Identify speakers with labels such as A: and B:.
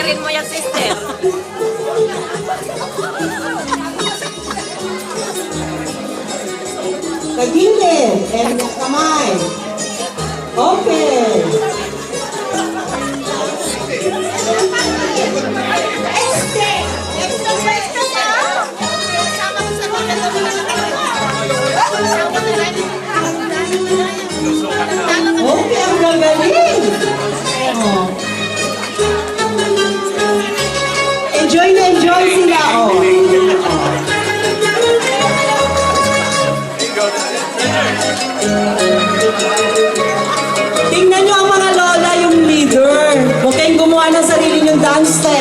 A: Rin mo yung sister.
B: Kagilid and kamay. Okay. Okay, ang gagaling. Oh. Enjoy na enjoy sila. Oh. Tingnan nyo ang mga lola, yung leader. Huwag kayong gumawa ng sarili nyong dance step.